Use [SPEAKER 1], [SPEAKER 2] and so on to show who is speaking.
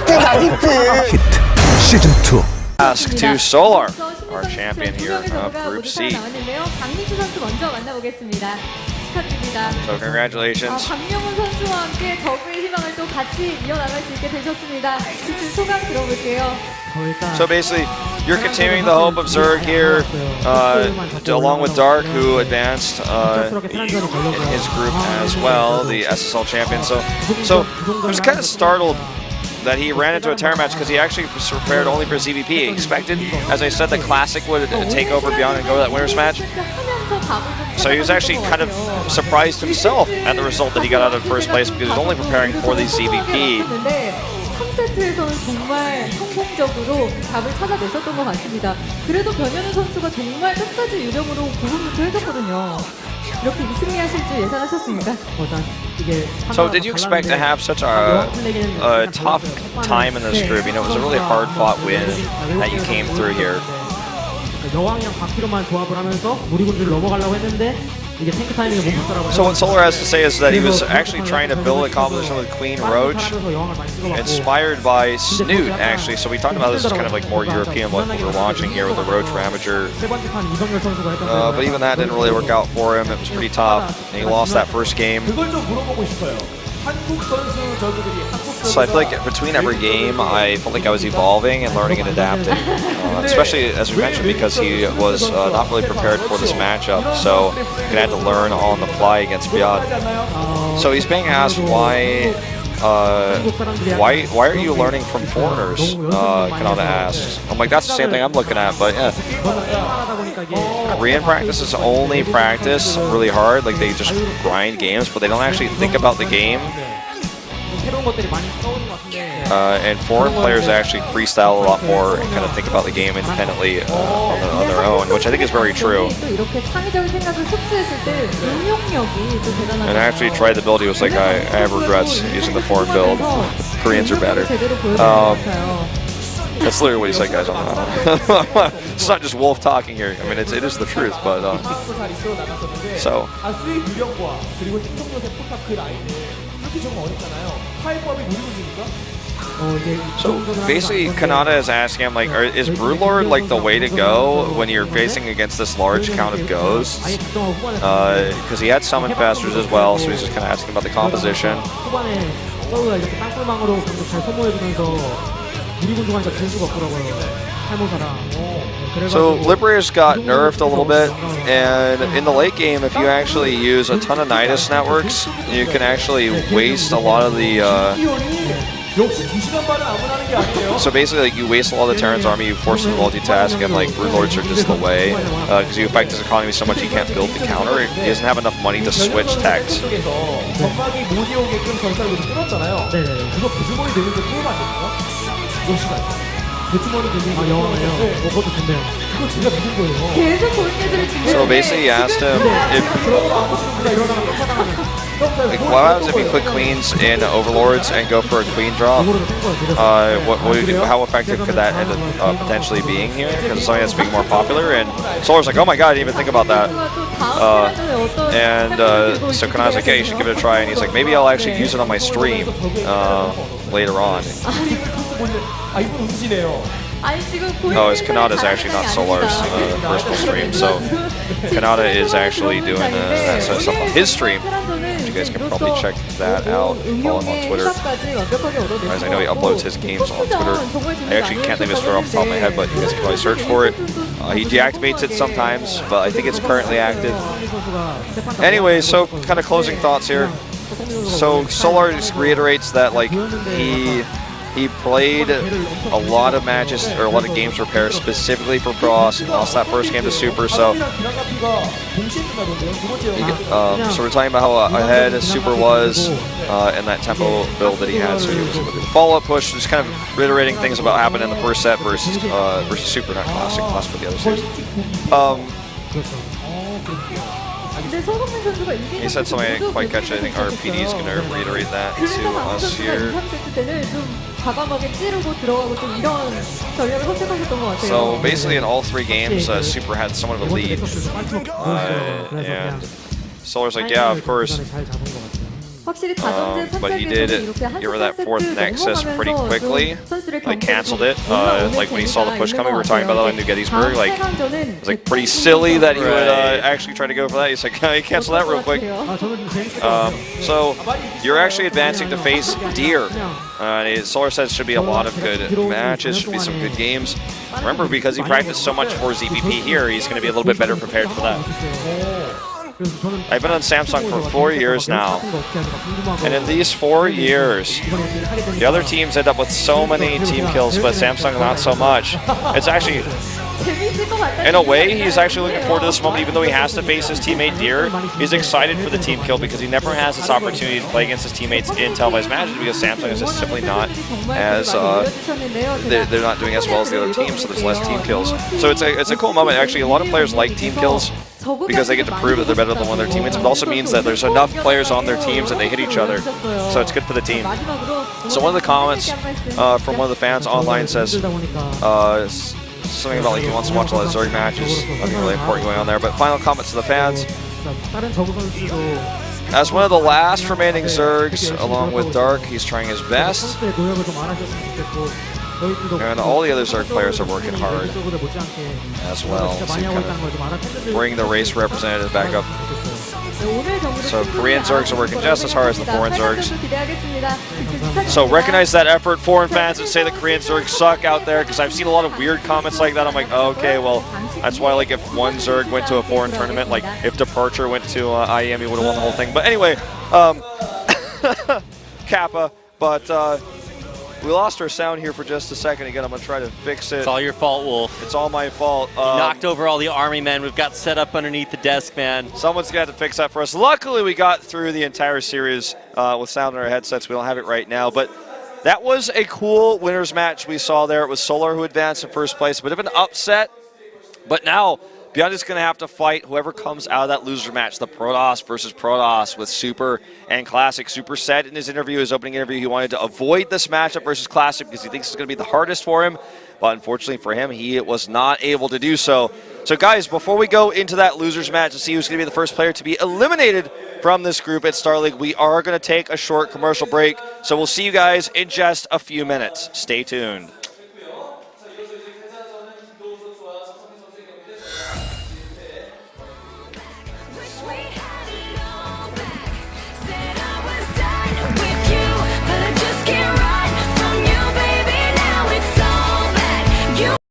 [SPEAKER 1] 히트 시즌 2.
[SPEAKER 2] Ask to Solar, our champion here of Group C.
[SPEAKER 3] 강민수 선수 먼저 만나보겠습니다. 축하드립니다.
[SPEAKER 2] So congratulations.
[SPEAKER 3] 박명훈 선수와 함께 저그의 희망을 또 같이 이어나갈 수 있게 되셨습니다. 그 소감 들어볼게요.
[SPEAKER 2] So basically, you're continuing the hope of Zerg here, along with Dark, who advanced in his group as well, the SSL champion. So I was kind of startled that he ran into a Terra match because he actually was prepared only for ZVP. He expected, as I said, the Classic would take over Beyond and go to that winners match. So he was actually kind of surprised himself at the result that he got out of first place because he was only preparing for the ZVP.
[SPEAKER 3] 3세트에서는 정말 성공적으로 답을 찾아냈었던 것 같습니다. 그래도 변현우 선수가 정말 끝까지 유령으로 고군분투 해줬거든요. 이렇게 승리하실 줄 예상하셨습니까?
[SPEAKER 2] So did you expect to have such a tough time in this group? You know, it was a really hard-fought win that you came through here.
[SPEAKER 4] 여왕이랑 바퀴로만 조합을 하면서 무리군주를 넘어가려고 했는데 이게 탱크 타이밍에 못 붙더라고요.
[SPEAKER 2] So what Solar has to say is that he was actually trying to build a composition with Queen Roach, inspired by Snoot, actually. So we talked about this as kind of like more European, what we were watching here with the Roach Ramager. But even that didn't really work out for him. It was pretty tough, and he lost that first game. So I feel like between every game, I felt like I was evolving and learning and adapting. Especially, as we mentioned, because he was not really prepared for this matchup, so he had to learn on the fly against Biad. So he's being asked why are you learning from foreigners? Kanada asks. I'm like, that's the same thing I'm looking at, but yeah. Korean practice is only practice really hard, like they just grind games, but they don't actually think about the game. And foreign players actually freestyle a lot more and kind of think about the game independently on their own, which I think is very true. And I actually tried the build, he was like, I have regrets using the foreign build. Koreans are better. That's literally what he said, guys. It's not just Wolf talking here. I mean, it is the truth, but so. So basically, Kanata is asking him, like, is Broodlord like the way to go when you're facing against this large count of ghosts? Because he had summon fasters as well, so he's just kind of asking about the composition. So Liberators got nerfed a little bit, and in the late game, if you actually use a ton of Nidus networks, you can actually waste a lot of the so basically, like, you waste a lot of the Terran's army, you force them to multitask, and like Broodlords are just the way, because you affect his economy so much he can't build the counter. He doesn't have enough money to switch techs. So basically, he asked him if what happens if you put queens in overlords and go for a queen drop? How effective could that end up potentially being here? Because it's something that's being more popular. And Solar's like, oh my god, I didn't even think about that. So Kanai's like, yeah, you should give it a try. And he's like, maybe I'll actually use it on my stream later on. Oh, his Kanata is actually not Solar's personal stream, so Kanata is actually doing that sort of stuff on his stream. You guys can probably check that out. Follow him on Twitter. As I know he uploads his games on Twitter. I actually can't think of his Twitter off the top of my head, but you guys can probably search for it. He deactivates it sometimes, but I think it's currently active. Anyway, so kind of closing thoughts here. So Solar just reiterates that, like, he played a lot of matches, or a lot of games for Paris specifically for Bros. He lost that first game to Super, so we're talking about how ahead Super was in that tempo build that he had. So he was able to do the follow-up push, just kind of reiterating things about what happened in the first set versus Super, not Classic. Classic for the other series. He said something I didn't quite catch. I think our PD is going to reiterate that to us here. So basically in all three games, Super had somewhat of a lead. And Solar's like, yeah, of course.
[SPEAKER 3] 확실히 다전제
[SPEAKER 2] but he did
[SPEAKER 3] 이렇게 한
[SPEAKER 2] get rid of that fourth Nexus pretty
[SPEAKER 3] 넘어가면서
[SPEAKER 2] quickly.
[SPEAKER 3] 좀 선수들의
[SPEAKER 2] Like
[SPEAKER 3] 경기를
[SPEAKER 2] canceled
[SPEAKER 3] 좀
[SPEAKER 2] it. Like when he saw the push coming, we were talking about that on New Gettysburg.
[SPEAKER 3] 다음
[SPEAKER 2] Like
[SPEAKER 3] 세강전은
[SPEAKER 2] it was like pretty silly that he would
[SPEAKER 1] Right.
[SPEAKER 2] actually try to go for that. He's like, he canceled that real quick.
[SPEAKER 4] 아, 저는 좀 재밌을 것 같아요.
[SPEAKER 2] So you're actually advancing to face Deer. Solar says should be a lot of good matches, should be some good games. Remember, because he practiced so much for ZPP here, he's going to be a little bit better prepared for that. I've been on Samsung for 4 years now, and in these 4 years, the other teams end up with so many team kills, but Samsung not so much. It's actually, in a way, he's actually looking forward to this moment, even though he has to face his teammate Deer. He's excited for the team kill because he never has this opportunity to play against his teammates in televised matches because Samsung is just simply not as, they're not doing as well as the other teams, so there's less team kills. So it's a cool moment. Actually, a lot of players like team kills because they get to prove that they're better than one of their teammates, but also means that there's enough players on their teams and they hit each other, so it's good for the team. So one of the comments from one of the fans online says something about like he wants to watch a lot of Zerg matches, nothing really important going on there, but final comments to the fans. As one of the last remaining Zergs, along with Dark, he's trying his best. And all the other Zerg players are working hard as well to kind of bring the race representative back up. So Korean Zergs are working just as hard as the foreign Zergs. So recognize that effort, foreign fans that say that Korean Zergs suck out there, because I've seen a lot of weird comments like that. I'm like, oh, okay, well, that's why like if one Zerg went to a foreign tournament, like if Departure went to IEM, he would have won the whole thing. But anyway, Kappa, but we lost our sound here for just a second. Again, I'm going to try to fix it.
[SPEAKER 1] It's all your fault, Wolf.
[SPEAKER 2] It's all my fault.
[SPEAKER 1] You knocked over all the army men. We've got set up underneath the desk, man.
[SPEAKER 2] Someone's going to have to fix that for us. Luckily, we got through the entire series with sound in our headsets. We don't have it right now. But that was a cool winners match we saw there. It was Solar who advanced in first place. A bit of an upset. But now, Beyond is going to have to fight whoever comes out of that loser match, the Protoss versus Protoss with Super and Classic. Super said in his interview, his opening interview, he wanted to avoid this matchup versus Classic because he thinks it's going to be the hardest for him. But unfortunately for him, he was not able to do so. So guys, before we go into that losers match to see who's going to be the first player to be eliminated from this group at Star League, we are going to take a short commercial break. So we'll see you guys in just a few minutes. Stay tuned.